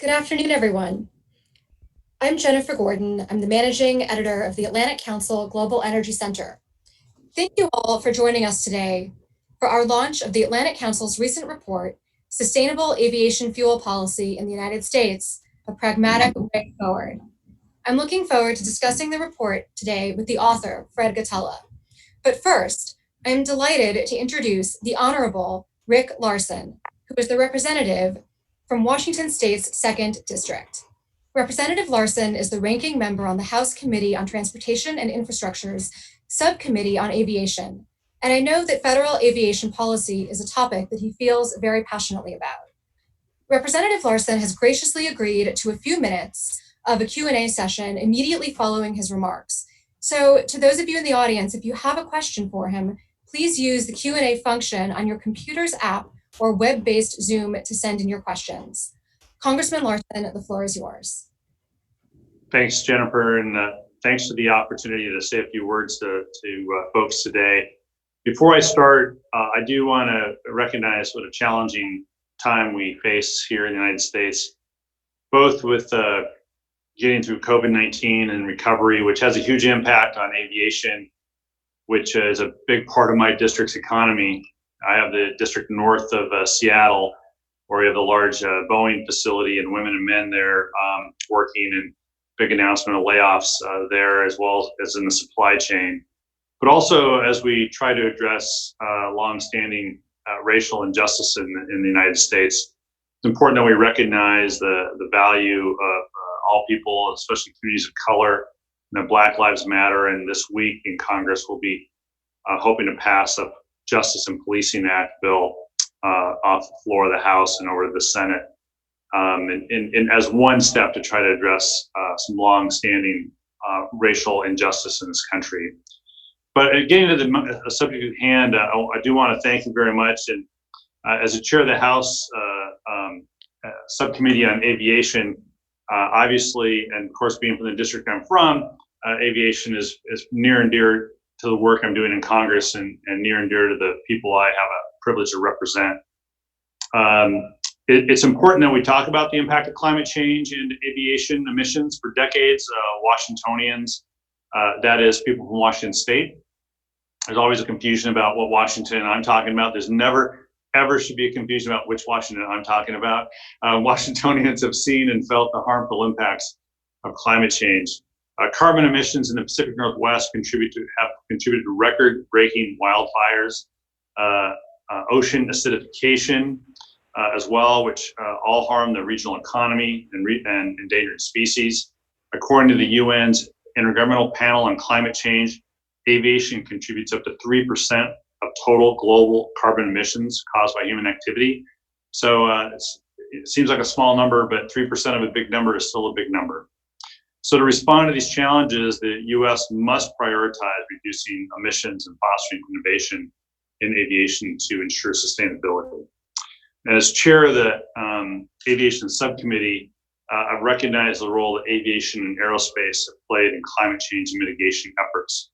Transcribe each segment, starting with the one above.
Good afternoon, everyone. I'm Jennifer Gordon. I'm the managing editor of the Atlantic Council Global Energy Center. Thank you all for joining us today for our launch of the Atlantic Council's recent report, Sustainable Aviation Fuel Policy in the United States, a Pragmatic Way Forward. I'm looking forward to discussing the report today with the author, Fred Ghatala. But first, I'm delighted to introduce the Honorable Rick Larsen, who is the representative from Washington State's 2nd District. Representative Larsen is the ranking member on the House Committee on Transportation and Infrastructure's Subcommittee on Aviation, and I know that federal aviation policy is a topic that he feels very passionately about. Representative Larsen has graciously agreed to a few minutes of a Q&A session immediately following his remarks. So to those of you in the audience, if you have a question for him, please use the Q&A function on your computer's app or web-based Zoom to send in your questions. Congressman Larsen, the floor is yours. Thanks, Jennifer, and thanks for the opportunity to say a few words to folks today. Before I start, I do want to recognize what a challenging time we face here in the United States, both with getting through COVID-19 and recovery, which has a huge impact on aviation, which is a big part of my district's economy. I have the district north of Seattle, where we have the large Boeing facility and women and men there working, and big announcement of layoffs there, as well as in the supply chain. But also as we try to address longstanding racial injustice in the United States, it's important that we recognize the value of all people, especially communities of color, and that Black Lives Matter. And this week in Congress, we'll be hoping to pass a Justice and Policing Act bill off the floor of the House and over to the Senate, and as one step to try to address some long-standing racial injustice in this country. But getting to the subject at hand, I do want to thank you very much. And as the chair of the House Subcommittee on Aviation, obviously, and of course being from the district I'm from, aviation is near and dear to the work I'm doing in Congress, and near and dear to the people I have a privilege to represent. It's important that we talk about the impact of climate change and aviation emissions. For decades, Washingtonians, that is people from Washington State, there's always a confusion about what Washington I'm talking about. There's never, ever should be a confusion about which Washington I'm talking about. Washingtonians have seen and felt the harmful impacts of climate change. Carbon emissions in the Pacific Northwest have contributed to record-breaking wildfires, ocean acidification as well, which all harm the regional economy and endangered species. According to the UN's Intergovernmental Panel on Climate Change, aviation contributes up to 3% of total global carbon emissions caused by human activity. So it seems like a small number, but 3% of a big number is still a big number. So to respond to these challenges, the U.S. must prioritize reducing emissions and fostering innovation in aviation to ensure sustainability. And as chair of the Aviation Subcommittee, I recognize the role that aviation and aerospace have played in climate change mitigation efforts.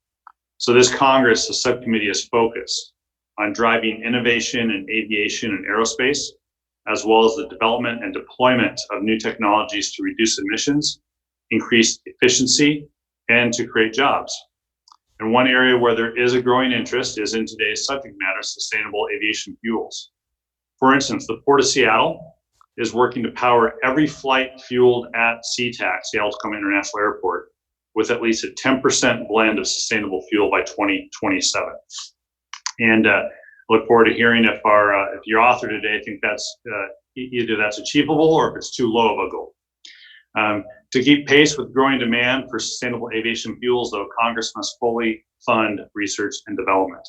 So this Congress, the subcommittee, is focused on driving innovation in aviation and aerospace, as well as the development and deployment of new technologies to reduce emissions, increase efficiency, and to create jobs. And one area where there is a growing interest is in today's subject matter, sustainable aviation fuels. For instance, the Port of Seattle is working to power every flight fueled at SeaTac, Seattle Tacoma International Airport, with at least a 10% blend of sustainable fuel by 2027. And look forward to hearing if your author today think that's either that's achievable or if it's too low of a goal. To keep pace with growing demand for sustainable aviation fuels, though, Congress must fully fund research and development.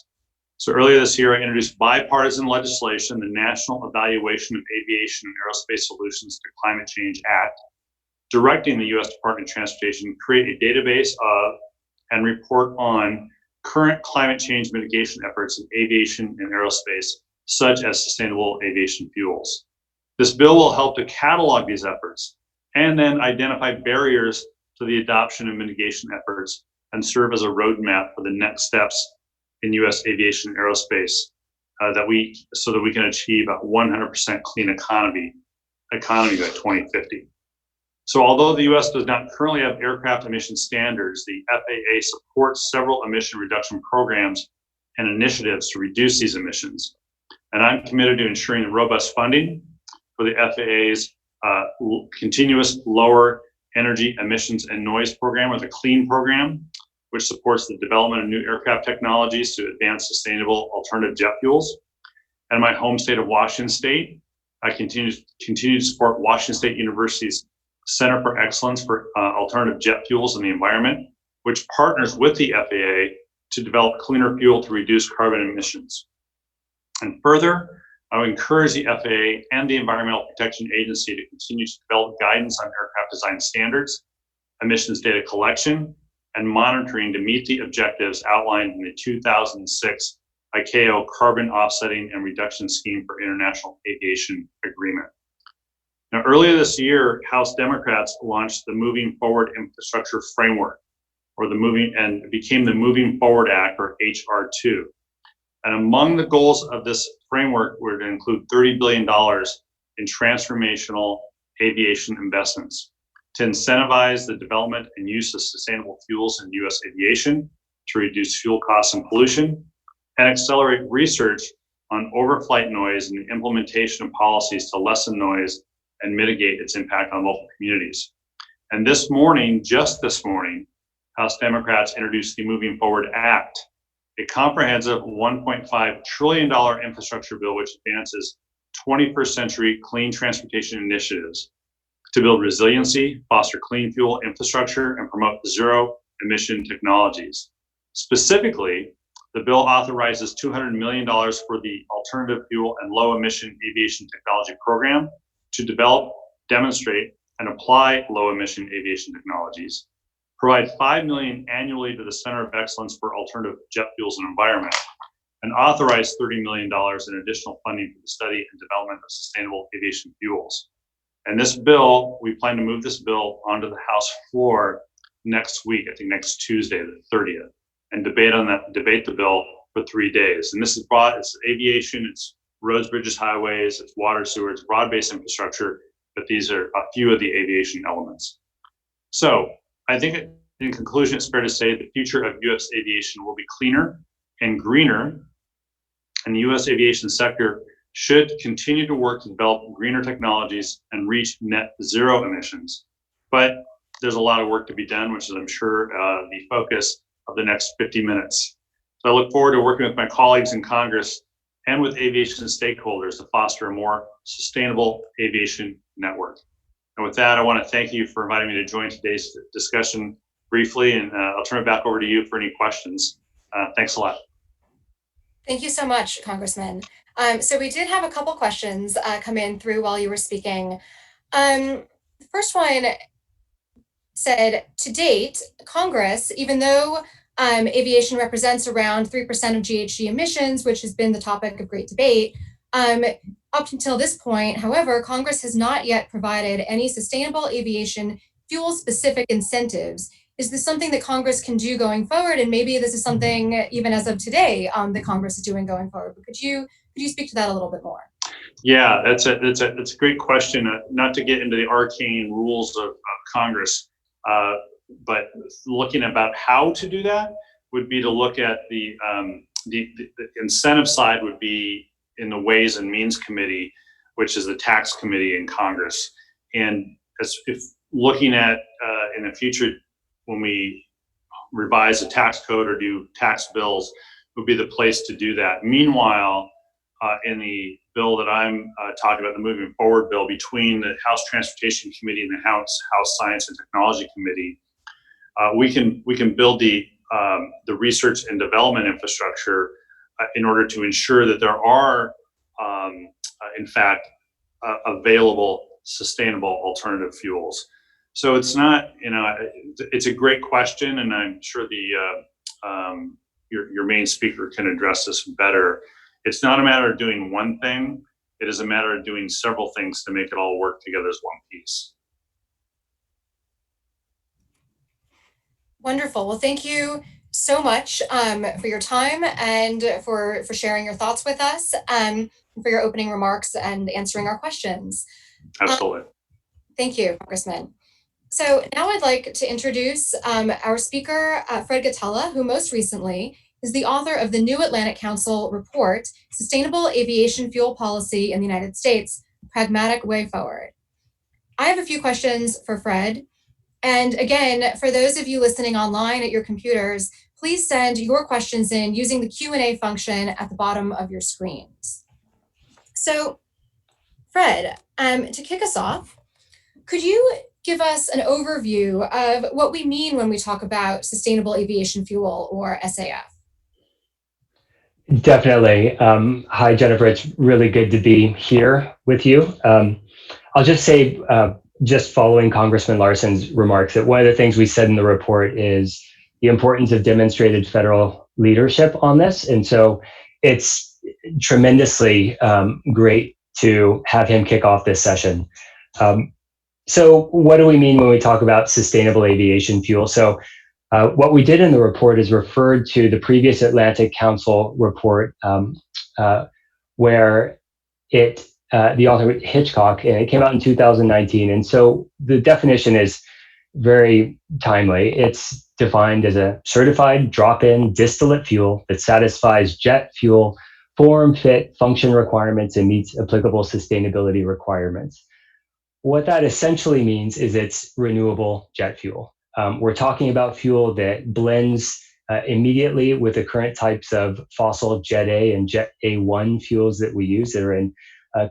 So earlier this year, I introduced bipartisan legislation, the National Evaluation of Aviation and Aerospace Solutions to Climate Change Act, directing the U.S. Department of Transportation to create a database of and report on current climate change mitigation efforts in aviation and aerospace, such as sustainable aviation fuels. This bill will help to catalog these efforts and then identify barriers to the adoption of mitigation efforts and serve as a roadmap for the next steps in U.S. aviation and aerospace so that we can achieve a 100% clean economy economy by 2050. So although the U.S. does not currently have aircraft emission standards, the FAA supports several emission reduction programs and initiatives to reduce these emissions. And I'm committed to ensuring robust funding for the FAA's continuous lower energy emissions and noise program, or the CLEAN program, which supports the development of new aircraft technologies to advance sustainable alternative jet fuels. And in my home state of Washington State, I continue to support Washington State University's Center for Excellence for Alternative Jet Fuels and the Environment, which partners with the FAA to develop cleaner fuel to reduce carbon emissions. And further, I would encourage the FAA and the Environmental Protection Agency to continue to develop guidance on aircraft design standards, emissions data collection, and monitoring to meet the objectives outlined in the 2006 ICAO Carbon Offsetting and Reduction Scheme for International Aviation Agreement. Now, earlier this year, House Democrats launched the Moving Forward Infrastructure Framework, and it became the Moving Forward Act, or HR 2. And among the goals of this framework were to include $30 billion in transformational aviation investments to incentivize the development and use of sustainable fuels in U.S. aviation to reduce fuel costs and pollution, and accelerate research on overflight noise and the implementation of policies to lessen noise and mitigate its impact on local communities. And this morning, just this morning, House Democrats introduced the Moving Forward Act, a comprehensive $1.5 trillion infrastructure bill which advances 21st century clean transportation initiatives to build resiliency, foster clean fuel infrastructure, and promote zero emission technologies. Specifically, the bill authorizes $200 million for the Alternative Fuel and Low Emission Aviation Technology Program to develop, demonstrate, and apply low emission aviation technologies, provide $5 million annually to the Center of Excellence for Alternative Jet Fuels and Environment, and authorize $30 million in additional funding for the study and development of sustainable aviation fuels. And this bill, we plan to move this bill onto the House floor next week, I think next Tuesday, the 30th, and debate the bill for 3 days. And this is it's aviation, it's roads, bridges, highways, it's water, sewer, it's broad-based infrastructure, but these are a few of the aviation elements. So I think in conclusion, it's fair to say the future of U.S. aviation will be cleaner and greener, and the U.S. aviation sector should continue to work to develop greener technologies and reach net zero emissions. But there's a lot of work to be done, which is, I'm sure, the focus of the next 50 minutes. So I look forward to working with my colleagues in Congress and with aviation stakeholders to foster a more sustainable aviation network. And with that, I want to thank you for inviting me to join today's discussion briefly, and I'll turn it back over to you for any questions. Thanks a lot. Thank you so much, Congressman. So we did have a couple questions come in through while you were speaking. The first one said, to date, Congress, even though aviation represents around 3% of GHG emissions, which has been the topic of great debate, up until this point, however, Congress has not yet provided any sustainable aviation fuel-specific incentives. Is this something that Congress can do going forward? And maybe this is something, even as of today, that Congress is doing going forward. But could you speak to that a little bit more? Yeah, that's a great question. Not to get into the arcane rules of Congress, but looking about how to do that would be to look at the incentive side would be in the Ways and Means Committee, which is the tax committee in Congress. And if looking at in the future, when we revise the tax code or do tax bills, would be the place to do that. Meanwhile, in the bill that I'm talking about, the Moving Forward bill, between the House Transportation Committee and the House Science and Technology Committee, we can build the research and development infrastructure in order to ensure that there are, in fact, available sustainable alternative fuels. So it's not, it's a great question, and I'm sure your main speaker can address this better. It's not a matter of doing one thing. It is a matter of doing several things to make it all work together as one piece. Wonderful. Well, thank you so much for your time and for sharing your thoughts with us, for your opening remarks and answering our questions. Absolutely. Thank you, Congressman. So now I'd like to introduce our speaker, Fred Ghatala, who most recently is the author of the new Atlantic Council report, Sustainable Aviation Fuel Policy in the United States, Pragmatic Way Forward. I have a few questions for Fred. And again, for those of you listening online at your computers, please send your questions in using the Q&A function at the bottom of your screens. So, Fred, to kick us off, could you give us an overview of what we mean when we talk about sustainable aviation fuel, or SAF? Definitely. Hi, Jennifer. It's really good to be here with you. I'll just say, just following Congressman Larson's remarks, that one of the things we said in the report is the importance of demonstrated federal leadership on this. And so it's tremendously great to have him kick off this session. So what do we mean when we talk about sustainable aviation fuel? So what we did in the report is referred to the previous Atlantic Council report, where the author Hitchcock, and it came out in 2019. And so the definition is very timely. It's defined as a certified drop-in distillate fuel that satisfies jet fuel form, fit, function requirements and meets applicable sustainability requirements. What that essentially means is it's renewable jet fuel. We're talking about fuel that blends immediately with the current types of fossil Jet A and Jet A1 fuels that we use that are in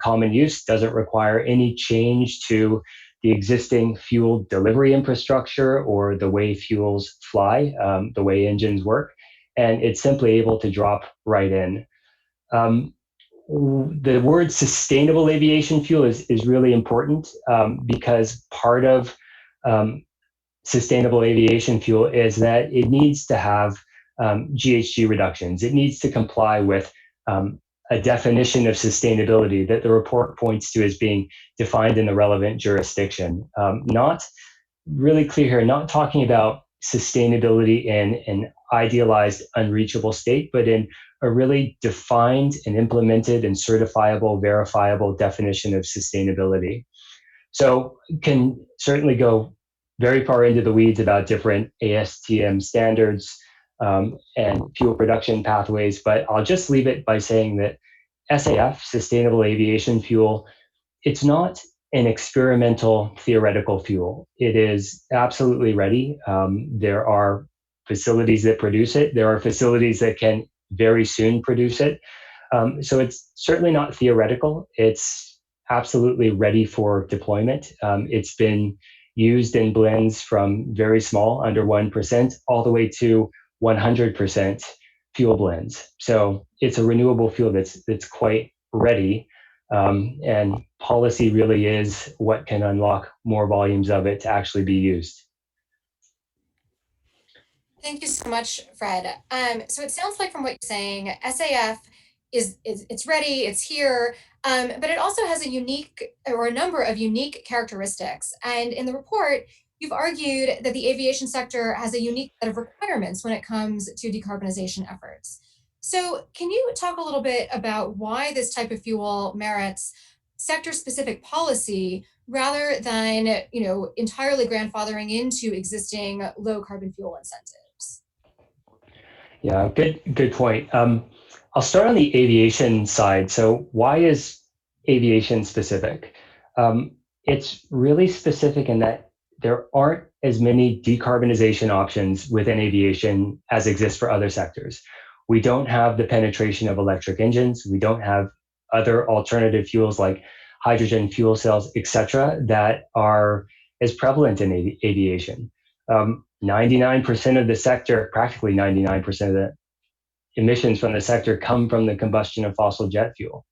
common use, doesn't require any change to the existing fuel delivery infrastructure or the way fuels fly, the way engines work, and it's simply able to drop right in. The word sustainable aviation fuel is really important because part of sustainable aviation fuel is that it needs to have GHG reductions. It needs to comply with a definition of sustainability that the report points to as being defined in the relevant jurisdiction. Not really clear here, not talking about sustainability in an idealized, unreachable state, but in a really defined and implemented and certifiable, verifiable definition of sustainability. So can certainly go very far into the weeds about different ASTM standards and fuel production pathways, but I'll just leave it by saying that SAF, Sustainable Aviation Fuel, it's not an experimental theoretical fuel. It is absolutely ready. There are facilities that produce it. There are facilities that can very soon produce it. So it's certainly not theoretical. It's absolutely ready for deployment. It's been used in blends from very small, under 1%, all the way to 100% fuel blends. So it's a renewable fuel that's quite ready. And policy really is what can unlock more volumes of it to actually be used. Thank you so much, Fred. So it sounds like from what you're saying, SAF is it's ready, it's here, but it also has a unique or a number of unique characteristics. And in the report, you've argued that the aviation sector has a unique set of requirements when it comes to decarbonization efforts. So can you talk a little bit about why this type of fuel merits sector-specific policy rather than, entirely grandfathering into existing low carbon fuel incentives? Yeah, good point. I'll start on the aviation side. So why is aviation specific? It's really specific in that there aren't as many decarbonization options within aviation as exist for other sectors. We don't have the penetration of electric engines. We don't have other alternative fuels like hydrogen fuel cells, et cetera, that are as prevalent in aviation. 99% of the sector, practically 99% of the emissions from the sector come from the combustion of fossil jet fuel.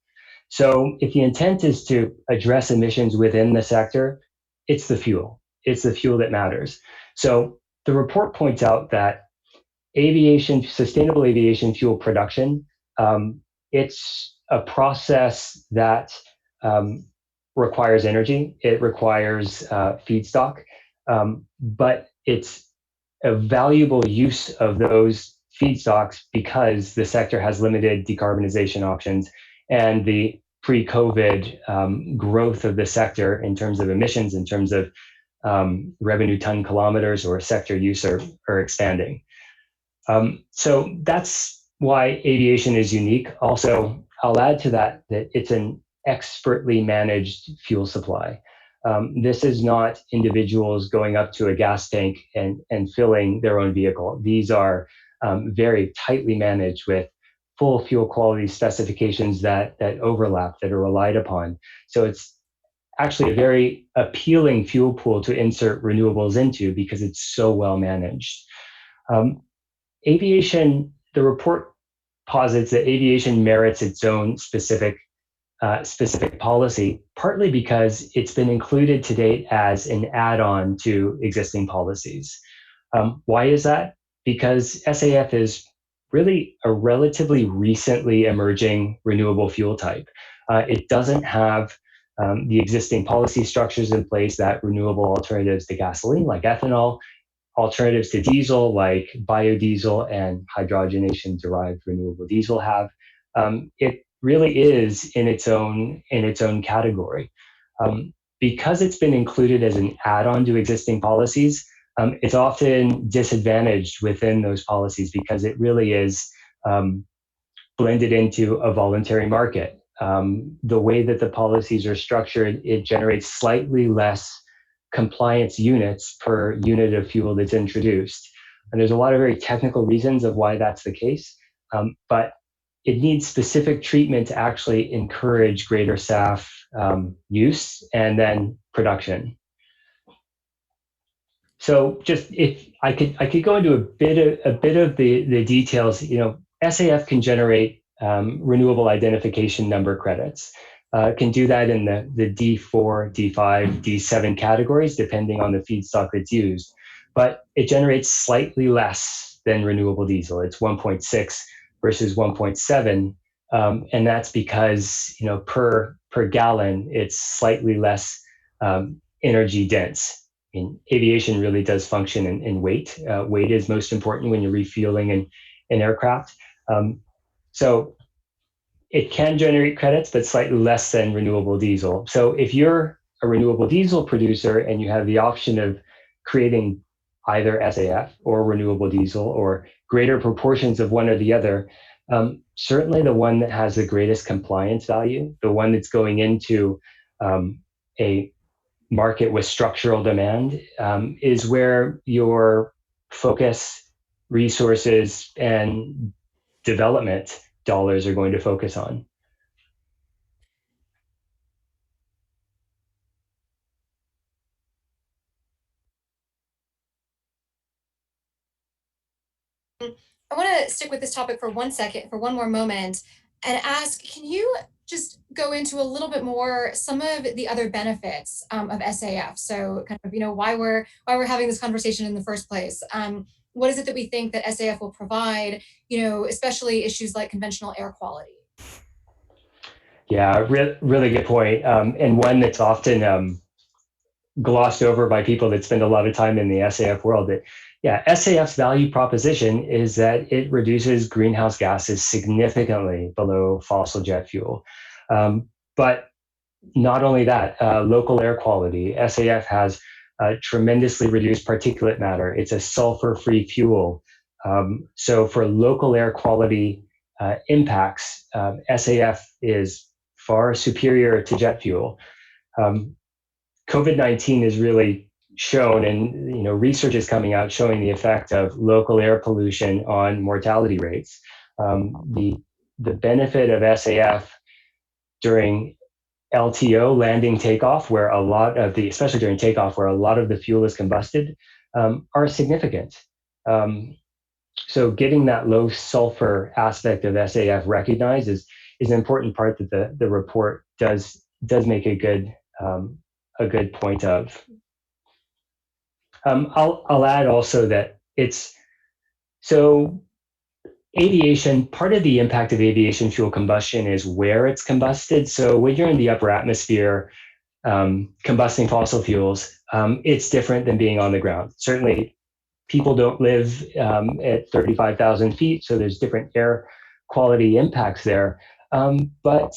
So if the intent is to address emissions within the sector, it's the fuel. It's the fuel that matters. So the report points out that sustainable aviation fuel production, it's a process that requires energy. It requires feedstock, but it's a valuable use of those feedstocks because the sector has limited decarbonization options and the pre-COVID growth of the sector in terms of emissions, in terms of revenue ton kilometers or sector use are expanding. So that's why aviation is unique. Also, I'll add to that it's an expertly managed fuel supply. This is not individuals going up to a gas tank and filling their own vehicle. These are very tightly managed with full fuel quality specifications that overlap, that are relied upon. So it's actually a very appealing fuel pool to insert renewables into because it's so well managed. Aviation, the report posits that aviation merits its own specific policy, partly because it's been included to date as an add-on to existing policies. Why is that? Because SAF is really a relatively recently emerging renewable fuel type. It doesn't have the existing policy structures in place that renewable alternatives to gasoline, like ethanol, alternatives to diesel, like biodiesel and hydrogenation-derived renewable diesel have. It really is in its own category. Because it's been included as an add-on to existing policies, it's often disadvantaged within those policies because it really is blended into a voluntary market. The way that the policies are structured, it generates slightly less compliance units per unit of fuel that's introduced. And there's a lot of very technical reasons of why that's the case, but it needs specific treatment to actually encourage greater SAF use and then production. So just if I could go into a bit of the details. SAF can generate renewable identification number credits. Can do that in the D4, D5, D7 categories, depending on the feedstock that's used. But it generates slightly less than renewable diesel. It's 1.6 versus 1.7, and that's because per gallon it's slightly less energy dense. Aviation really does function in weight. Weight is most important when you're refueling an aircraft. So it can generate credits, but slightly less than renewable diesel. So if you're a renewable diesel producer and you have the option of creating either SAF or renewable diesel or greater proportions of one or the other, certainly the one that has the greatest compliance value, the one that's going into a market with structural demand, is where your focus, resources, and development dollars are going to focus on. I want to stick with this topic for one more moment, and ask, can you just go into a little bit more some of the other benefits of SAF? So kind of, why we're having this conversation in the first place. What is it that we think that SAF will provide, especially issues like conventional air quality? Yeah, really good point. And one that's often glossed over by people that spend a lot of time in the SAF world. SAF's value proposition is that it reduces greenhouse gases significantly below fossil jet fuel. But not only that, local air quality. SAF has tremendously reduced particulate matter. It's a sulfur-free fuel. So for local air quality impacts, SAF is far superior to jet fuel. COVID-19 has really shown, and research is coming out showing the effect of local air pollution on mortality rates. The benefit of SAF during LTO, landing takeoff, where a lot of especially during takeoff, where a lot of the fuel is combusted, are significant. So getting that low sulfur aspect of SAF recognized is an important part that the report does make a good point of. I'll add also that aviation, part of the impact of aviation fuel combustion is where it's combusted. So when you're in the upper atmosphere, combusting fossil fuels, it's different than being on the ground. Certainly, people don't live at 35,000 feet, so there's different air quality impacts there. But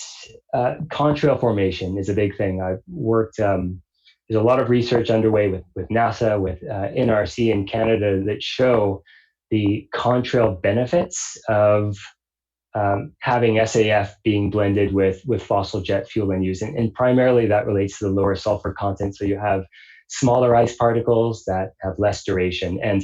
contrail formation is a big thing. I've worked, there's a lot of research underway with NASA, with NRC in Canada that show the contrail benefits of having SAF being blended with fossil jet fuel in use. And primarily that relates to the lower sulfur content. So you have smaller ice particles that have less duration. And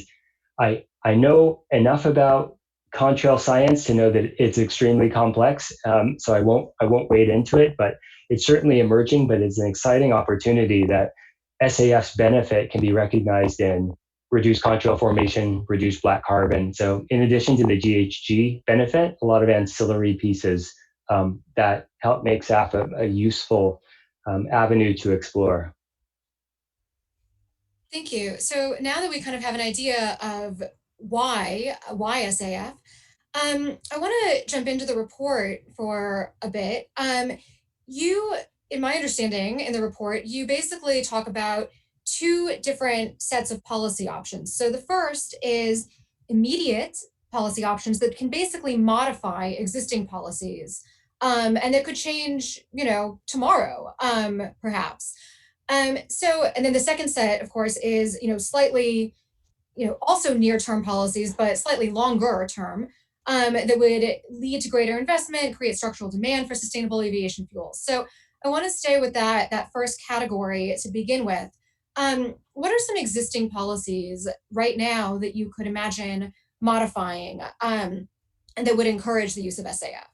I know enough about contrail science to know that it's extremely complex. So I won't wade into it, but it's certainly emerging, but it's an exciting opportunity that SAF's benefit can be recognized in reduced contrail formation, reduced black carbon. So in addition to the GHG benefit, a lot of ancillary pieces that help make SAF a useful avenue to explore. Thank you. So now that we kind of have an idea of why SAF, I want to jump into the report for a bit. You, in my understanding, in the report, you basically talk about two different sets of policy options. So the first is immediate policy options that can basically modify existing policies, and that could change, tomorrow, perhaps. And then the second set, of course, is slightly, also near-term policies, but slightly longer term, that would lead to greater investment, create structural demand for sustainable aviation fuels. So I want to stay with that first category to begin with. What are some existing policies right now that you could imagine modifying, and that would encourage the use of SAF?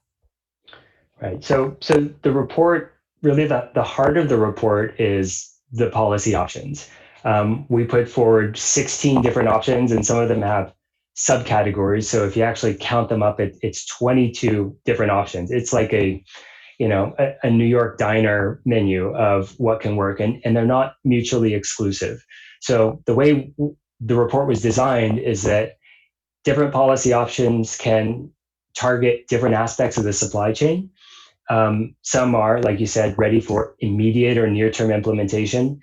Right. So the report, really the heart of the report is the policy options. We put forward 16 different options, and some of them have subcategories. So if you actually count them up, it's 22 different options. It's like a New York diner menu of what can work, and they're not mutually exclusive. So the way the report was designed is that different policy options can target different aspects of the supply chain. Some are, like you said, ready for immediate or near-term implementation.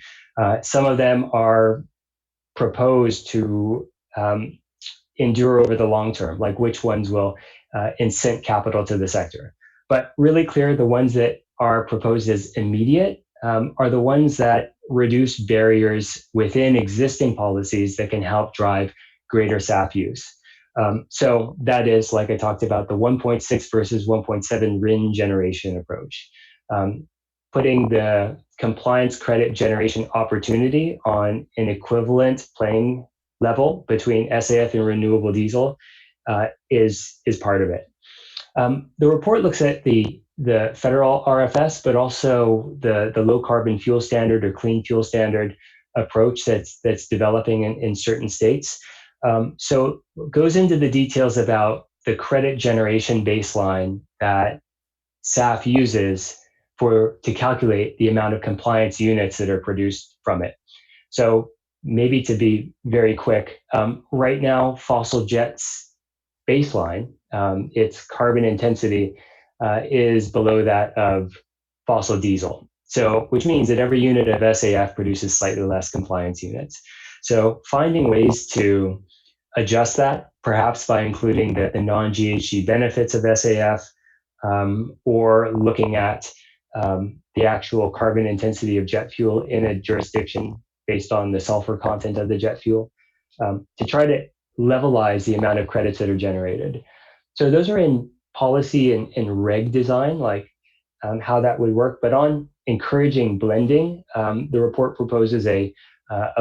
Some of them are proposed to endure over the long term, like which ones will incent capital to the sector. But really clear, the ones that are proposed as immediate are the ones that reduce barriers within existing policies that can help drive greater SAF use. So that is, like I talked about, the 1.6 versus 1.7 RIN generation approach. Putting the compliance credit generation opportunity on an equivalent playing level between SAF and renewable diesel is part of it. The report looks at the federal RFS, but also the low carbon fuel standard or clean fuel standard approach that's developing in certain states. So it goes into the details about the credit generation baseline that SAF uses to calculate the amount of compliance units that are produced from it. So maybe to be very quick, right now, fossil jet's baseline, its carbon intensity is below that of fossil diesel. So, which means that every unit of SAF produces slightly less compliance units. So finding ways to adjust that, perhaps by including the non-GHG benefits of SAF, or looking at the actual carbon intensity of jet fuel in a jurisdiction based on the sulfur content of the jet fuel, to try to levelize the amount of credits that are generated. So those are in policy and reg design, like how that would work. But on encouraging blending, the report proposes a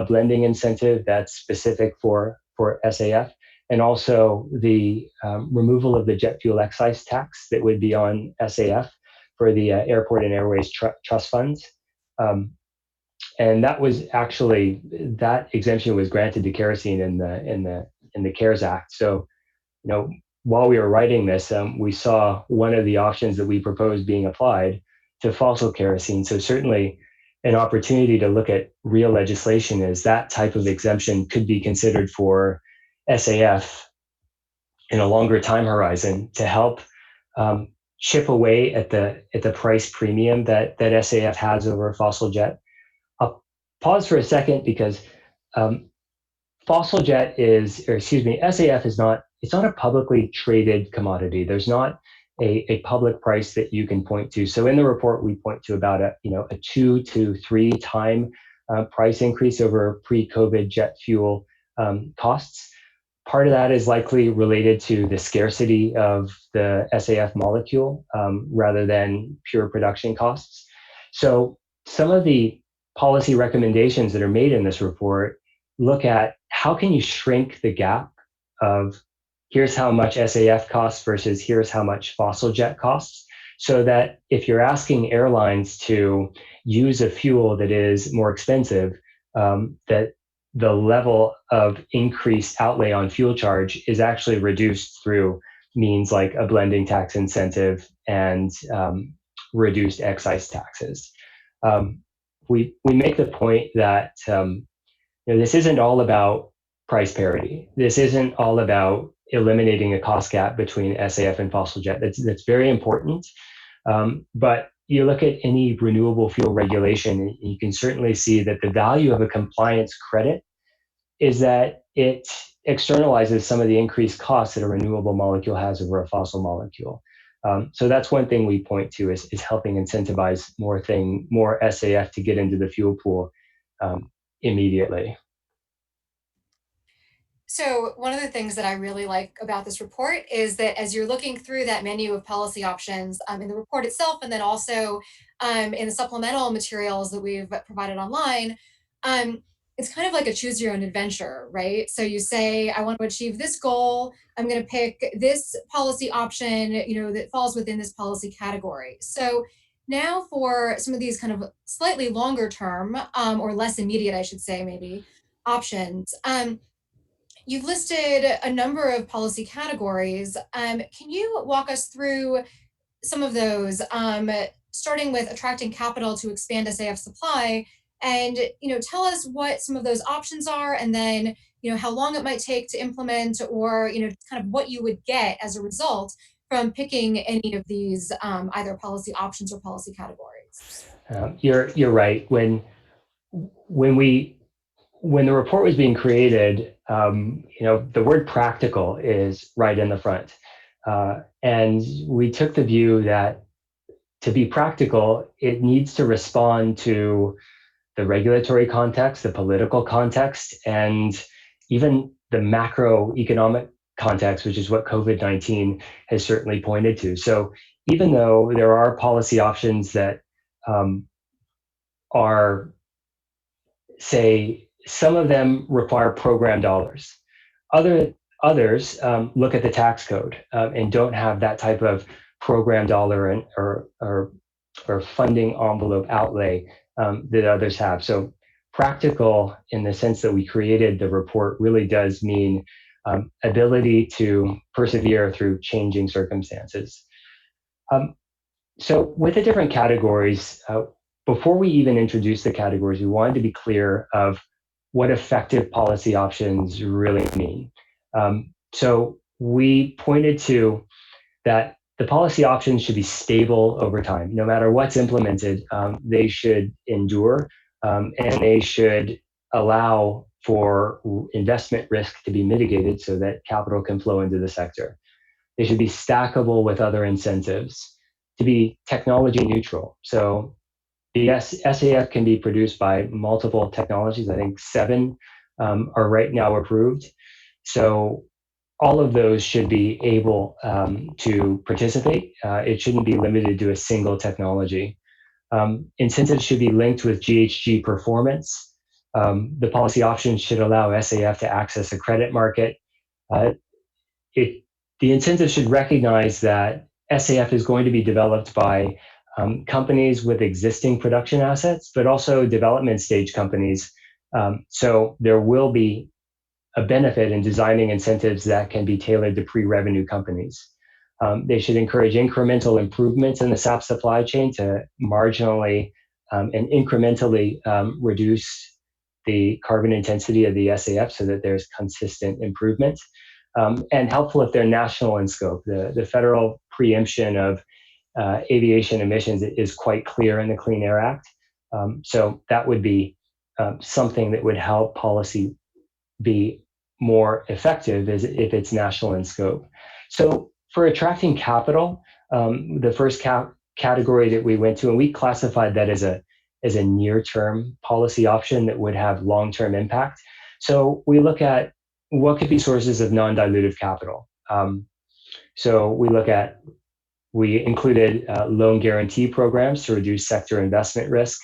blending incentive that's specific for SAF, and also the removal of the jet fuel excise tax that would be on SAF for the airport and airways trust funds. And that was actually, that exemption was granted to kerosene in the CARES Act. So, while we were writing this, we saw one of the options that we proposed being applied to fossil kerosene. So certainly an opportunity to look at real legislation is that type of exemption could be considered for SAF in a longer time horizon to help chip away at the price premium that SAF has over fossil jet. I'll pause for a second because SAF is not, it's not a publicly traded commodity. There's not a public price that you can point to. So in the report, we point to about a 2 to 3 time price increase over pre-COVID jet fuel costs. Part of that is likely related to the scarcity of the SAF molecule rather than pure production costs. So some of the policy recommendations that are made in this report look at how can you shrink the gap of here's how much SAF costs versus here's how much fossil jet costs, so that if you're asking airlines to use a fuel that is more expensive, that the level of increased outlay on fuel charge is actually reduced through means like a blending tax incentive and reduced excise taxes. We make the point that this isn't all about price parity. This isn't all about eliminating a cost gap between SAF and fossil jet. That's very important. But you look at any renewable fuel regulation, you can certainly see that the value of a compliance credit is that it externalizes some of the increased costs that a renewable molecule has over a fossil molecule. So that's one thing we point to is helping incentivize more SAF to get into the fuel pool immediately. So one of the things that I really like about this report is that as you're looking through that menu of policy options in the report itself, and then also in the supplemental materials that we've provided online, it's kind of like a choose your own adventure, right? So you say, I want to achieve this goal. I'm going to pick this policy option, that falls within this policy category. So now for some of these kind of slightly longer term or less immediate, I should say, maybe options. You've listed a number of policy categories. Can you walk us through some of those, starting with attracting capital to expand SAF supply, and tell us what some of those options are, and then how long it might take to implement, or kind of what you would get as a result from picking any of these either policy options or policy categories. You're right. When the report was being created, the word practical is right in the front. And we took the view that to be practical, it needs to respond to the regulatory context, the political context, and even the macroeconomic context, which is what COVID-19 has certainly pointed to. So even though there are policy options that are, say, some of them require program dollars. Others look at the tax code and don't have that type of program dollar or funding envelope outlay that others have. So practical in the sense that we created the report really does mean ability to persevere through changing circumstances. So with the different categories, before we even introduced the categories, we wanted to be clear of what effective policy options really mean. So we pointed to that the policy options should be stable over time. No matter what's implemented, they should endure and they should allow for investment risk to be mitigated so that capital can flow into the sector. They should be stackable with other incentives, to be technology neutral. So the SAF can be produced by multiple technologies. I think 7 are right now approved. So all of those should be able to participate. It shouldn't be limited to a single technology. Incentives should be linked with GHG performance. The policy options should allow SAF to access a credit market. The incentive should recognize that SAF is going to be developed by companies with existing production assets, but also development stage companies. So there will be a benefit in designing incentives that can be tailored to pre-revenue companies. They should encourage incremental improvements in the SAF supply chain to marginally and incrementally reduce the carbon intensity of the SAF so that there's consistent improvement. And helpful if they're national in scope. The federal preemption of aviation emissions is quite clear in the Clean Air Act. So that would be something that would help policy be more effective if it's national in scope. So for attracting capital, the first category that we went to, and we classified that as a near-term policy option that would have long-term impact. So we look at what could be sources of non-dilutive capital. So we included loan guarantee programs to reduce sector investment risk.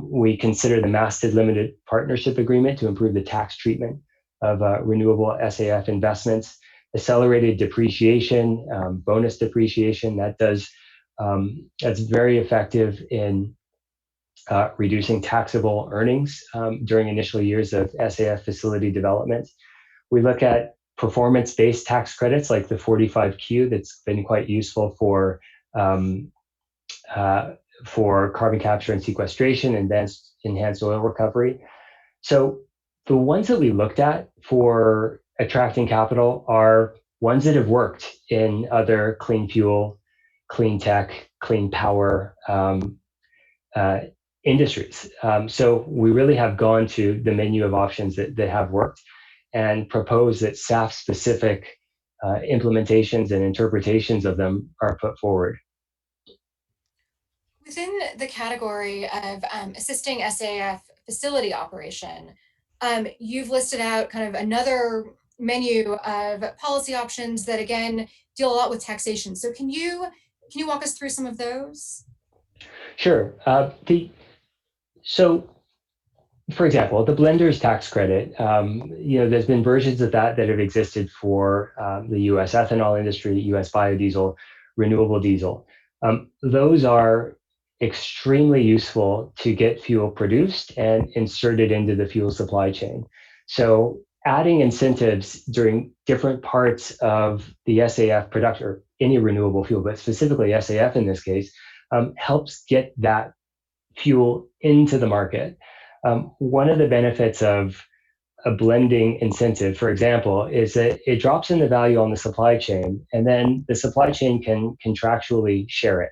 We consider the masted limited partnership agreement to improve the tax treatment of renewable SAF investments. Accelerated depreciation, bonus depreciation, that's very effective in reducing taxable earnings during initial years of SAF facility development. We look at performance-based tax credits like the 45Q that's been quite useful for carbon capture and sequestration and enhanced oil recovery. So the ones that we looked at for attracting capital are ones that have worked in other clean fuel, clean tech, clean power industries. So we really have gone to the menu of options that have worked and propose that SAF-specific implementations and interpretations of them are put forward. Within the category of assisting SAF facility operation, you've listed out kind of another menu of policy options that again deal a lot with taxation. So can you walk us through some of those? Sure. So, for example, the blender's tax credit, there's been versions of that have existed for the U.S. ethanol industry, U.S. biodiesel, renewable diesel. Those are extremely useful to get fuel produced and inserted into the fuel supply chain. So adding incentives during different parts of the SAF production, or any renewable fuel, but specifically SAF in this case, helps get that fuel into the market. One of the benefits of a blending incentive, for example, is that it drops in the value on the supply chain, and then the supply chain can contractually share it.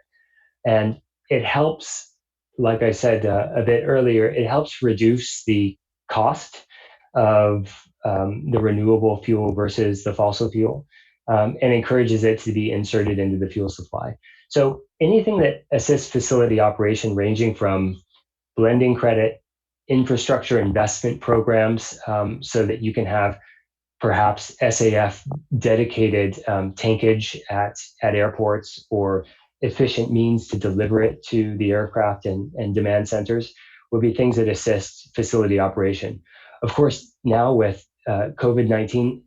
And it helps, like I said a bit earlier, it helps reduce the cost of the renewable fuel versus the fossil fuel, and encourages it to be inserted into the fuel supply. So anything that assists facility operation, ranging from blending credit, infrastructure investment programs, so that you can have perhaps SAF dedicated tankage at airports, or efficient means to deliver it to the aircraft and demand centers, would be things that assist facility operation. Of course, now with COVID-19,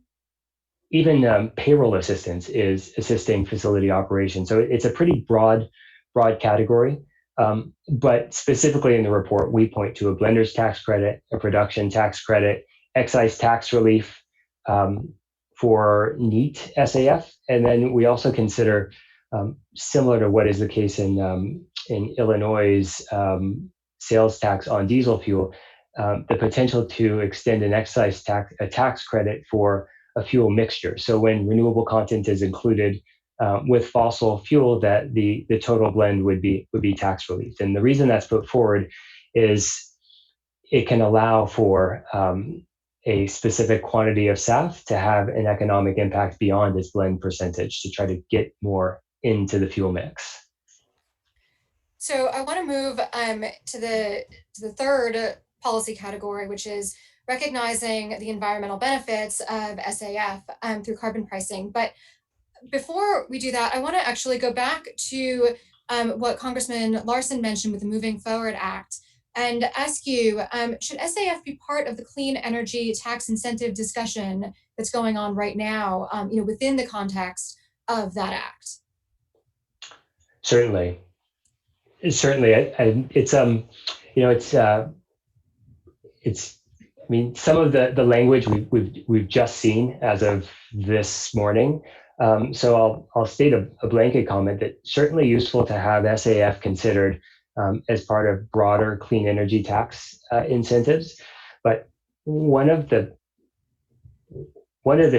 even payroll assistance is assisting facility operation. So it's a pretty broad category. But specifically in the report, we point to a blender's tax credit, a production tax credit, excise tax relief for neat SAF, and then we also consider, similar to what is the case in Illinois' sales tax on diesel fuel, the potential to extend an excise tax credit for a fuel mixture. So when renewable content is included with fossil fuel, that the total blend would be tax relief. And the reason that's put forward is it can allow for a specific quantity of SAF to have an economic impact beyond its blend percentage, to try to get more into the fuel mix. So I want to move to the third policy category, which is recognizing the environmental benefits of SAF through carbon pricing. But before we do that, I want to actually go back to what Congressman Larson mentioned with the Moving Forward Act, and ask you, should SAF be part of the clean energy tax incentive discussion that's going on right now, within the context of that act? Certainly. I mean, some of the language we've just seen as of this morning. So I'll state a blanket comment that certainly useful to have SAF considered as part of broader clean energy tax incentives. But one of the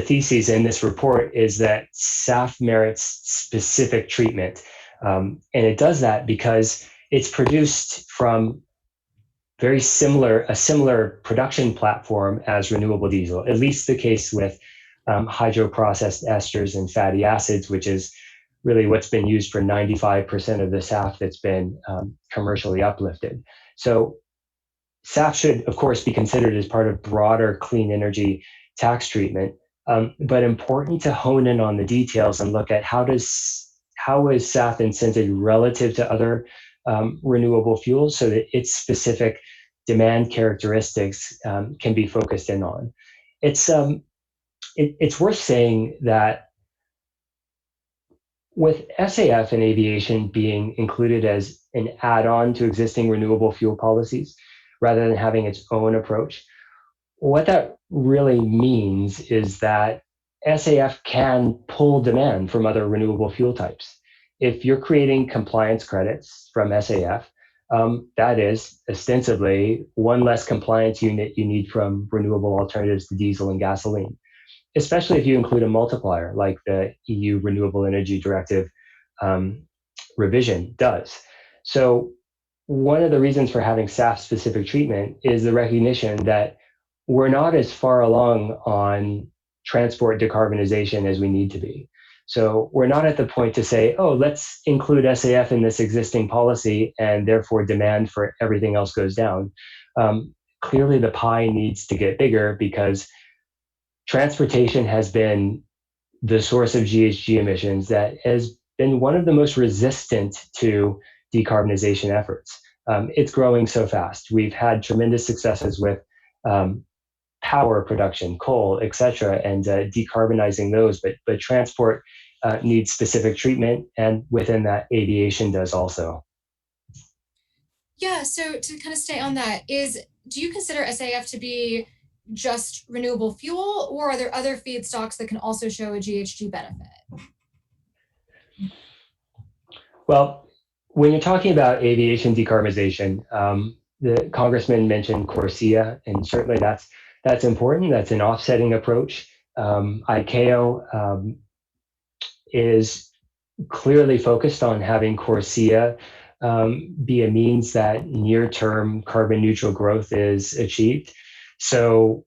theses in this report is that SAF merits specific treatment. And it does that because it's produced from a similar production platform as renewable diesel, at least the case with hydroprocessed esters and fatty acids, which is really what's been used for 95% of the SAF that's been commercially uplifted. So SAF should, of course, be considered as part of broader clean energy tax treatment, but important to hone in on the details and look at how is SAF incented relative to other renewable fuels so that its specific demand characteristics can be focused in on. It's worth saying that with SAF and aviation being included as an add-on to existing renewable fuel policies, rather than having its own approach, what that really means is that SAF can pull demand from other renewable fuel types. If you're creating compliance credits from SAF, that is ostensibly one less compliance unit you need from renewable alternatives to diesel and gasoline, especially if you include a multiplier like the EU Renewable Energy Directive revision does. So one of the reasons for having SAF specific treatment is the recognition that we're not as far along on transport decarbonization as we need to be. So we're not at the point to say, oh, let's include SAF in this existing policy and therefore demand for everything else goes down. Clearly the pie needs to get bigger because transportation has been the source of GHG emissions that has been one of the most resistant to decarbonization efforts. It's growing so fast. We've had tremendous successes with power production, coal, et cetera, and decarbonizing those, but transport needs specific treatment, and within that, aviation does also. Yeah, so to kind of stay on that, do you consider SAF to be just renewable fuel, or are there other feedstocks that can also show a GHG benefit? Well, when you're talking about aviation decarbonization, the Congressman mentioned CORSIA, and certainly that's important. That's an offsetting approach. ICAO is clearly focused on having CORSIA be a means that near-term carbon neutral growth is achieved. So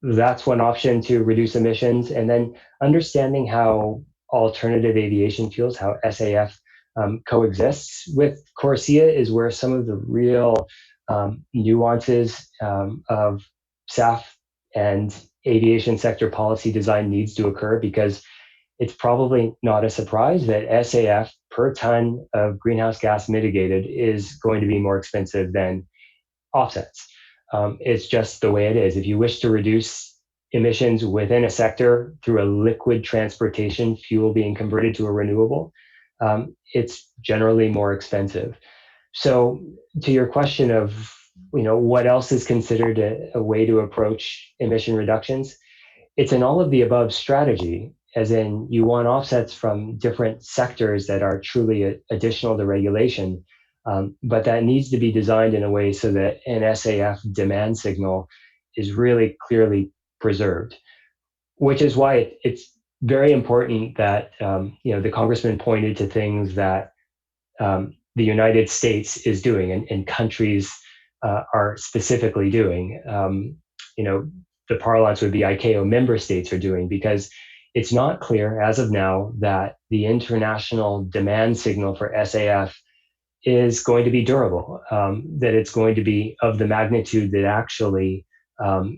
that's one option to reduce emissions. And then understanding how alternative aviation fuels, how SAF coexists with CORSIA is where some of the real nuances of SAF and aviation sector policy design needs to occur, because it's probably not a surprise that SAF per ton of greenhouse gas mitigated is going to be more expensive than offsets. It's just the way it is. If you wish to reduce emissions within a sector through a liquid transportation fuel being converted to a renewable, it's generally more expensive. So to your question of what else is considered a way to approach emission reductions, it's an all of the above strategy, as in you want offsets from different sectors that are truly additional to regulation, but that needs to be designed in a way so that an SAF demand signal is really clearly preserved, which is why it's very important that the Congressman pointed to things that the United States is doing and countries are specifically doing. The parlance would be ICAO member states are doing, because it's not clear as of now that the international demand signal for SAF is going to be durable, that it's going to be of the magnitude that actually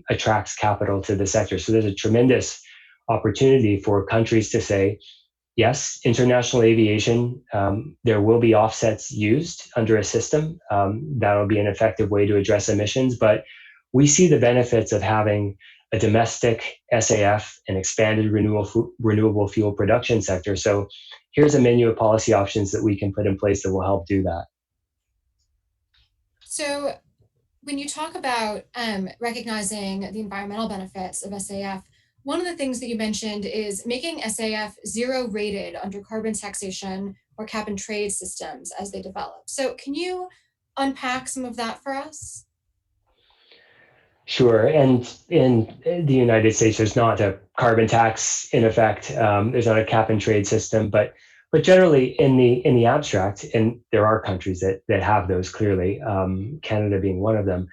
attracts capital to the sector. So there's a tremendous opportunity for countries to say, yes, international aviation, there will be offsets used under a system. That'll be an effective way to address emissions, but we see the benefits of having a domestic SAF and expanded renewable fuel production sector. So here's a menu of policy options that we can put in place that will help do that. So when you talk about recognizing the environmental benefits of SAF, one of the things that you mentioned is making SAF zero rated under carbon taxation or cap and trade systems as they develop. So can you unpack some of that for us? Sure. And in the United States, there's not a carbon tax in effect. There's not a cap and trade system, but generally in the abstract, and there are countries that have those clearly, Canada being one of them.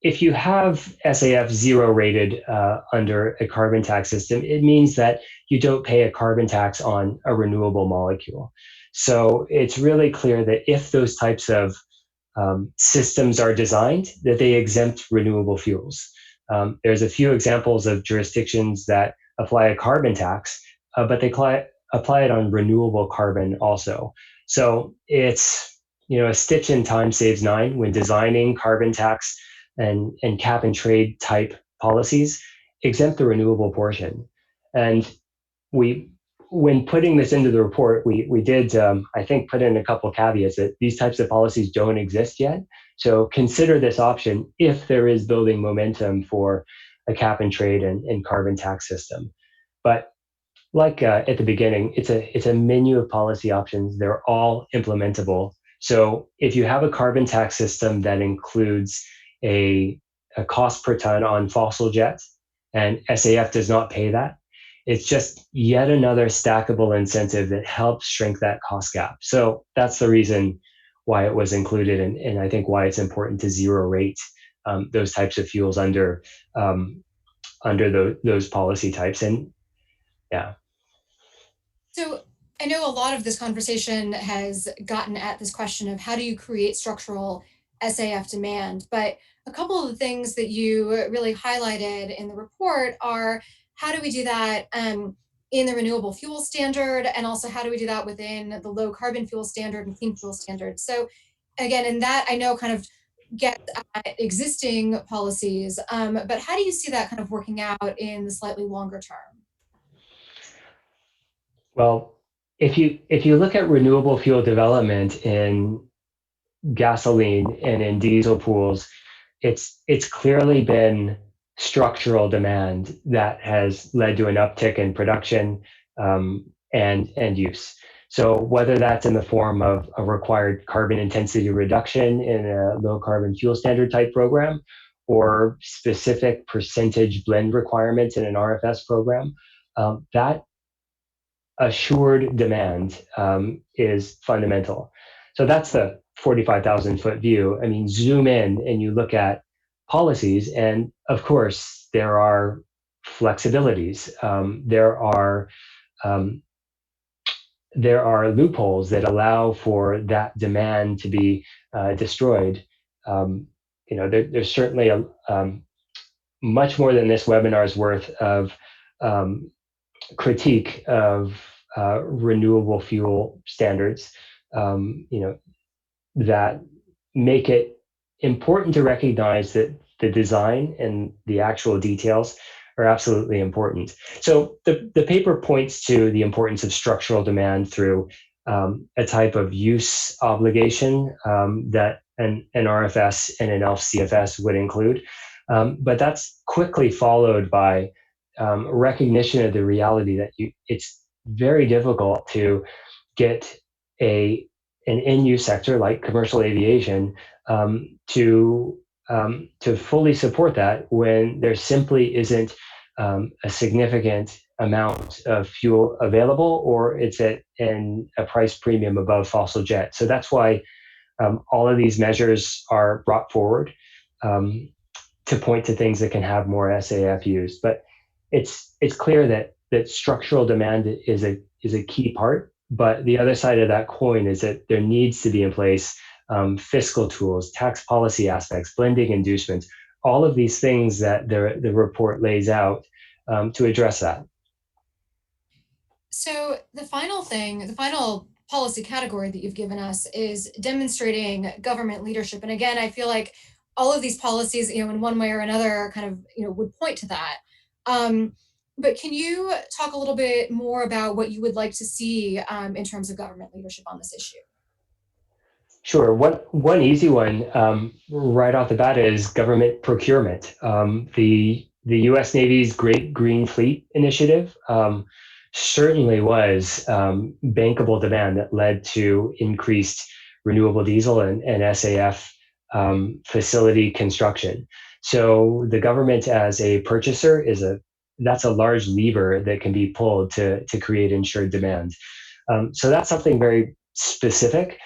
if you have SAF zero rated under a carbon tax system, it means that you don't pay a carbon tax on a renewable molecule. So it's really clear that if those types of systems are designed, that they exempt renewable fuels. There's a few examples of jurisdictions that apply a carbon tax, but they apply it on renewable carbon also. So it's, a stitch in time saves nine when designing carbon tax and cap and trade type policies, exempt the renewable portion. And we, when putting this into the report, we did, I think, put in a couple of caveats that these types of policies don't exist yet. So consider this option if there is building momentum for a cap and trade and carbon tax system. But like at the beginning, it's a menu of policy options. They're all implementable. So if you have a carbon tax system that includes a cost per ton on fossil jet, and SAF does not pay that, it's just yet another stackable incentive that helps shrink that cost gap. So that's the reason why it was included, and I think why it's important to zero rate those types of fuels under those policy types. And yeah. So I know a lot of this conversation has gotten at this question of how do you create structural SAF demand, but a couple of the things that you really highlighted in the report are how do we do that in the renewable fuel standard, and also how do we do that within the low carbon fuel standard and clean fuel standard. So again, in that I know kind of get at existing policies, but how do you see that kind of working out in the slightly longer term? Well, if you look at renewable fuel development in gasoline and in diesel pools, it's clearly been structural demand that has led to an uptick in production and use. So whether that's in the form of a required carbon intensity reduction in a low carbon fuel standard type program, or specific percentage blend requirements in an RFS program, that assured demand is fundamental. So that's the 45,000-foot view. I mean, zoom in and you look at policies, and of course, there are flexibilities. Um, there are loopholes that allow for that demand to be destroyed. There's certainly much more than this webinar's worth of critique of renewable fuel standards, that make it important to recognize that the design and the actual details are absolutely important. So the paper points to the importance of structural demand through a type of use obligation that an RFS and an LCFS would include. But that's quickly followed by recognition of the reality that it's very difficult to get an in-use sector like commercial aviation to fully support that when there simply isn't a significant amount of fuel available, or it's at a price premium above fossil jet. So that's why all of these measures are brought forward to point to things that can have more SAF used. But it's clear that structural demand is a key part. But the other side of that coin is that there needs to be in place fiscal tools, tax policy aspects, blending inducements, all of these things that the report lays out to address that. So the final policy category that you've given us is demonstrating government leadership. And again, I feel like all of these policies, in one way or another, kind of, would point to that. But can you talk a little bit more about what you would like to see in terms of government leadership on this issue? Sure. One easy one right off the bat is government procurement. The U.S. Navy's Great Green Fleet Initiative certainly was bankable demand that led to increased renewable diesel and SAF facility construction. So the government as a purchaser that's a large lever that can be pulled to create insured demand. So that's something very specific.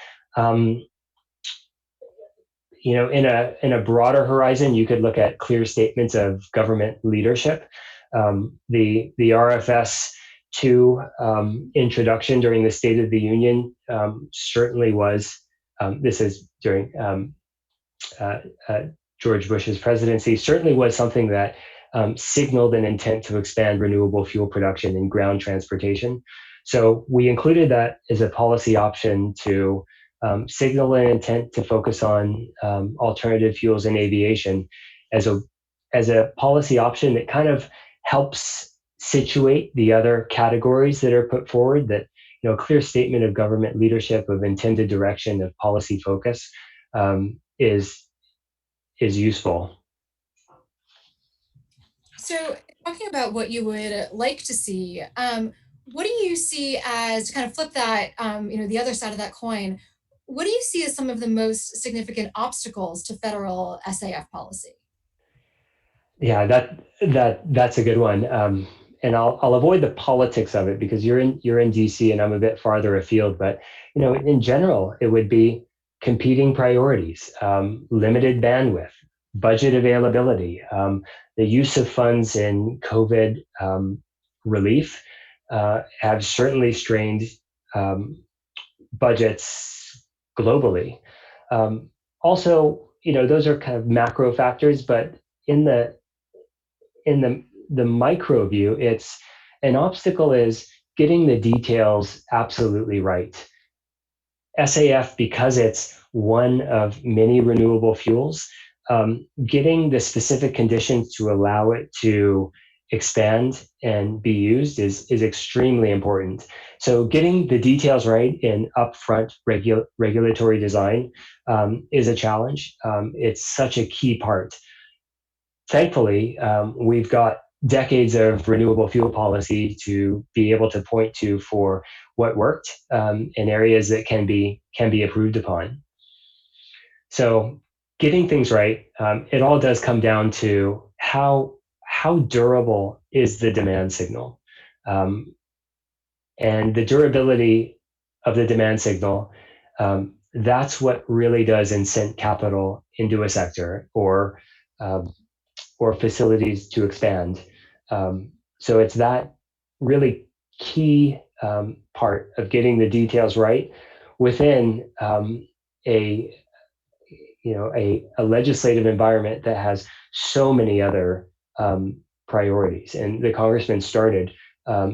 in a broader horizon, you could look at clear statements of government leadership. The RFS two introduction during the State of the Union certainly was. This is during uh, uh, George Bush's presidency. Certainly was something that signaled an intent to expand renewable fuel production in ground transportation. So we included that as a policy option to signal an intent to focus on alternative fuels in aviation as a policy option that kind of helps situate the other categories that are put forward. That a clear statement of government leadership, of intended direction, of policy focus is useful. So, talking about what you would like to see, what do you see as, to kind of flip that, the other side of that coin? What do you see as some of the most significant obstacles to federal SAF policy? Yeah, that's a good one. And I'll avoid the politics of it because you're in DC and I'm a bit farther afield. But in general, it would be competing priorities, limited bandwidth, budget availability, the use of funds in COVID relief have certainly strained budgets globally. Also, those are kind of macro factors, but in the micro view, it's an obstacle is getting the details absolutely right. SAF, because it's one of many renewable fuels, getting the specific conditions to allow it to expand and be used is extremely important. So getting the details right in upfront regulatory design is a challenge. It's such a key part. Thankfully, we've got decades of renewable fuel policy to be able to point to for what worked in areas that can be improved upon. So getting things right, it all does come down to how durable is the demand signal, and the durability of the demand signal. That's what really does incent capital into a sector or facilities to expand. So it's that really key part of getting the details right within a a legislative environment that has so many other priorities. And the congressman started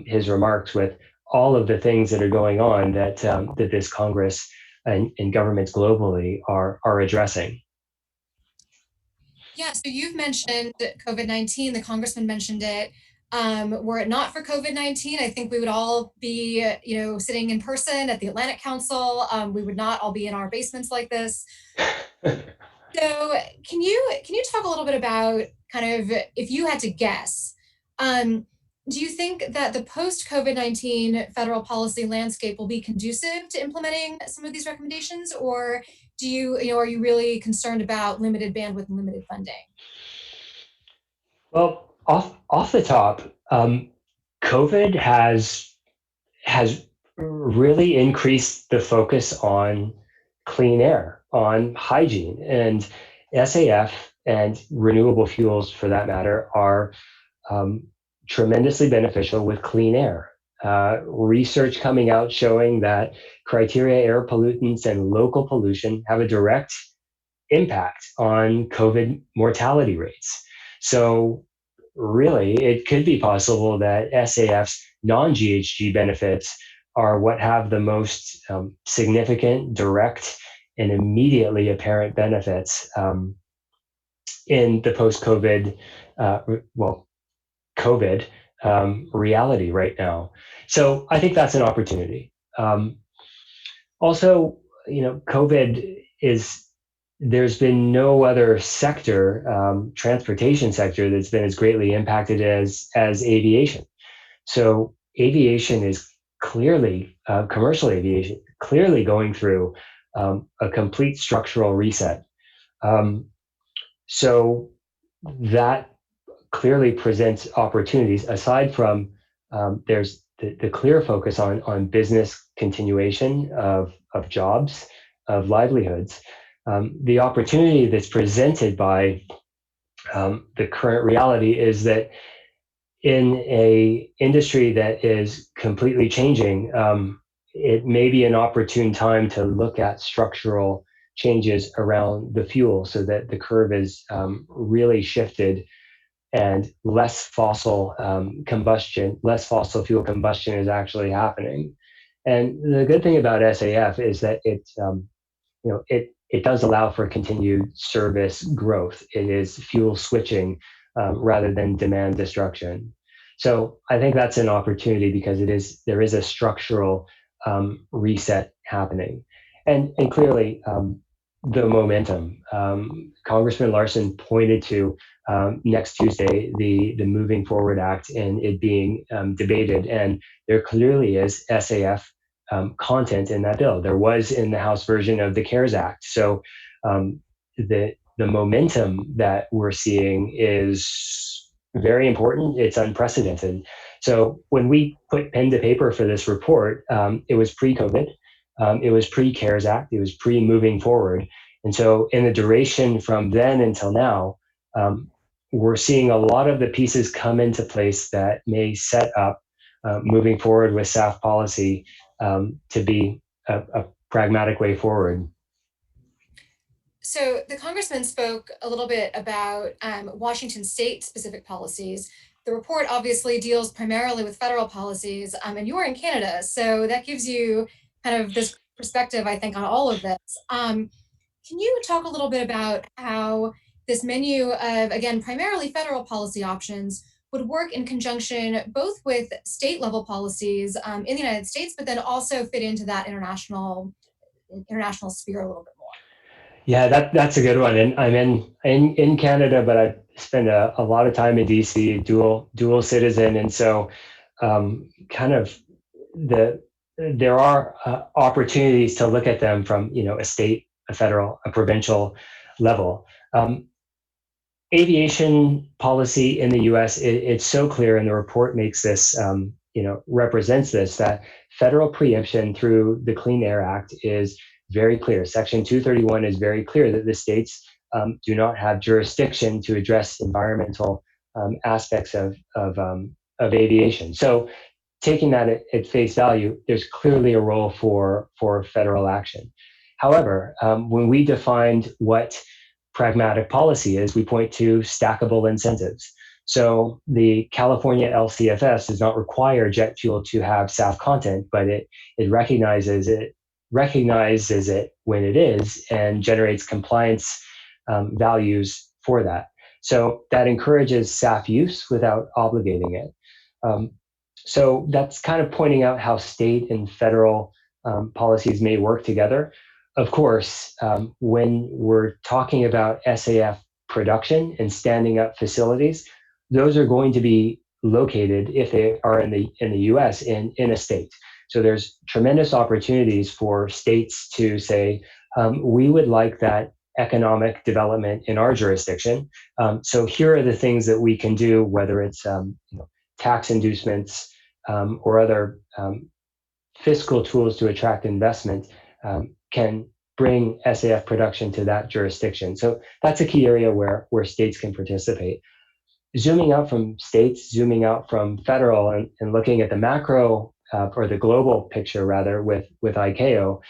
his remarks with all of the things that are going on that that this Congress and governments globally are addressing. Yeah, so you've mentioned COVID-19, the congressman mentioned it. Were it not for COVID-19, I think we would all be, sitting in person at the Atlantic Council. We would not all be in our basements like this. So can you talk a little bit about, kind of, if you had to guess, do you think that the post COVID-19 federal policy landscape will be conducive to implementing some of these recommendations, or are you really concerned about limited bandwidth and limited funding? Well, off the top, COVID has really increased the focus on clean air, on hygiene, and SAF and renewable fuels, for that matter, are tremendously beneficial with clean air. Research coming out showing that criteria air pollutants and local pollution have a direct impact on COVID mortality rates. So really, it could be possible that SAF's non-GHG benefits are what have the most significant, direct, and immediately apparent benefits in the post-COVID, COVID reality right now. So I think that's an opportunity. Also, COVID is, there's been no other sector, transportation sector, that's been as greatly impacted as aviation. So aviation is clearly, commercial aviation, clearly going through a complete structural reset. So that clearly presents opportunities aside from there's the clear focus on business continuation of jobs, of livelihoods. The opportunity that's presented by the current reality is that in a industry that is completely changing, it may be an opportune time to look at structural changes around the fuel so that the curve is really shifted and less fossil less fossil fuel combustion is actually happening. And the good thing about SAF is that it does allow for continued service growth. It is fuel switching rather than demand destruction. So I think that's an opportunity because there is a structural reset happening, and clearly the momentum. Congressman Larson pointed to next Tuesday the Moving Forward Act and it being debated, and there clearly is SAF content in that bill. There was in the House version of the CARES Act. So the momentum that we're seeing is very important. It's unprecedented. So when we put pen to paper for this report, it was pre-COVID, it was pre-CARES Act, it was pre-Moving Forward. And so in the duration from then until now, we're seeing a lot of the pieces come into place that may set up moving forward with SAF policy to be a pragmatic way forward. So the congressman spoke a little bit about Washington state specific policies. The report obviously deals primarily with federal policies, and you're in Canada, so that gives you kind of this perspective, I think, on all of this. Can you talk a little bit about how this menu of, again, primarily federal policy options would work in conjunction both with state level policies in the United States, but then also fit into that international sphere a little bit more? Yeah, that's a good one. And I'm in Canada, but I spend a lot of time in DC, dual citizen, and so kind of there are opportunities to look at them from a state, a federal, a provincial level. Aviation policy in the U.S. It's so clear, and the report makes this represents this, that federal preemption through the Clean Air Act is very clear. Section 231 is very clear that the states do not have jurisdiction to address environmental aspects of aviation. So, taking that at face value, there's clearly a role for federal action. However, when we defined what pragmatic policy is, we point to stackable incentives. So the California LCFS does not require jet fuel to have SAF content, but it recognizes it when it is and generates compliance values for that. So that encourages SAF use without obligating it. So that's kind of pointing out how state and federal policies may work together. Of course, when we're talking about SAF production and standing up facilities, those are going to be located, if they are in the U.S., in a state. So there's tremendous opportunities for states to say, we would like that economic development in our jurisdiction. So here are the things that we can do, whether it's tax inducements or other fiscal tools to attract investment, can bring SAF production to that jurisdiction. So that's a key area where states can participate. Zooming out from states, zooming out from federal, and looking at the macro or the global picture rather with ICAO,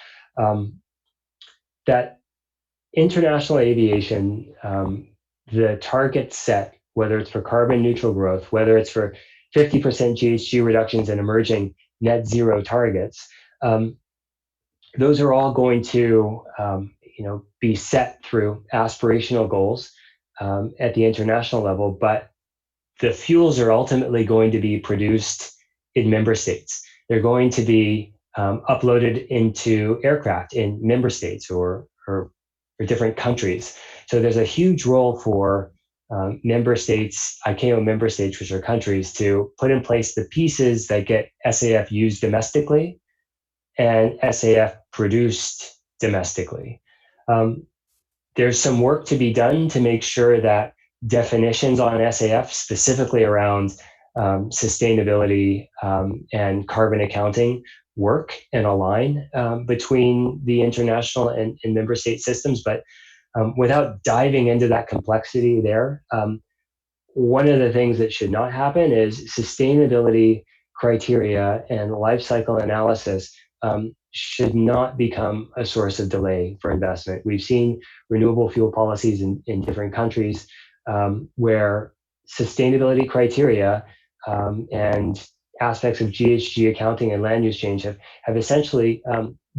that international aviation, the target set, whether it's for carbon neutral growth, whether it's for 50% GHG reductions and emerging net zero targets, those are all going to be set through aspirational goals at the international level, but the fuels are ultimately going to be produced in member states. They're going to be uploaded into aircraft in member states or different countries. So there's a huge role for member states, ICAO member states, which are countries, to put in place the pieces that get SAF used domestically and SAF produced domestically. There's some work to be done to make sure that definitions on SAF, specifically around sustainability and carbon accounting, work and align between the international and member state systems. But without diving into that complexity there, one of the things that should not happen is sustainability criteria and life cycle analysis should not become a source of delay for investment. We've seen renewable fuel policies in different countries where sustainability criteria and aspects of GHG accounting and land use change have essentially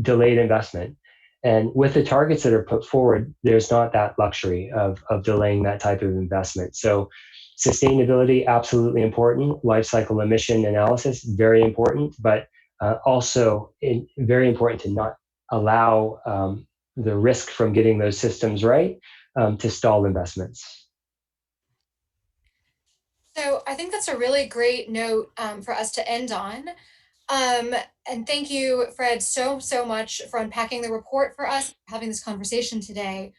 delayed investment. And with the targets that are put forward, there's not that luxury of delaying that type of investment. So sustainability, absolutely important. Life cycle emission analysis, very important, but also very important to not allow the risk from getting those systems right to stall investments. So I think that's a really great note for us to end on. And thank you, Fred, so much for unpacking the report for us, having this conversation today.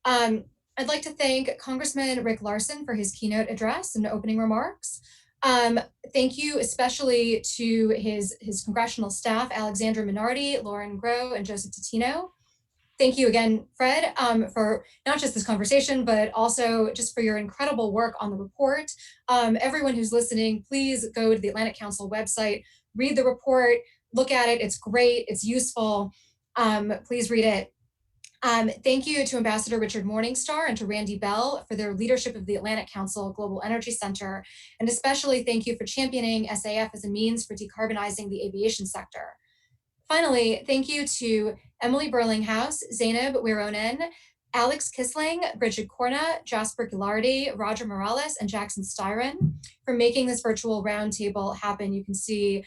Um, I'd like to thank Congressman Rick Larsen for his keynote address and opening remarks. Thank you especially to his congressional staff, Alexandra Minardi, Lauren Groh, and Joseph Totino. Thank you again, Fred, for not just this conversation, but also just for your incredible work on the report. Everyone who's listening, please go to the Atlantic Council website, read the report, look at it. It's great. It's useful. Please read it. Thank you to Ambassador Richard Morningstar and to Randy Bell for their leadership of the Atlantic Council Global Energy Center. And especially thank you for championing SAF as a means for decarbonizing the aviation sector. Finally, thank you to Emily Burlinghouse, Zainab Wironen, Alex Kisling, Bridget Corna, Jasper Gilardi, Roger Morales, and Jackson Styron for making this virtual roundtable happen. You can see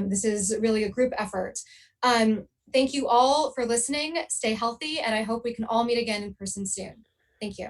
this is really a group effort. Thank you all for listening. Stay healthy, and I hope we can all meet again in person soon. Thank you.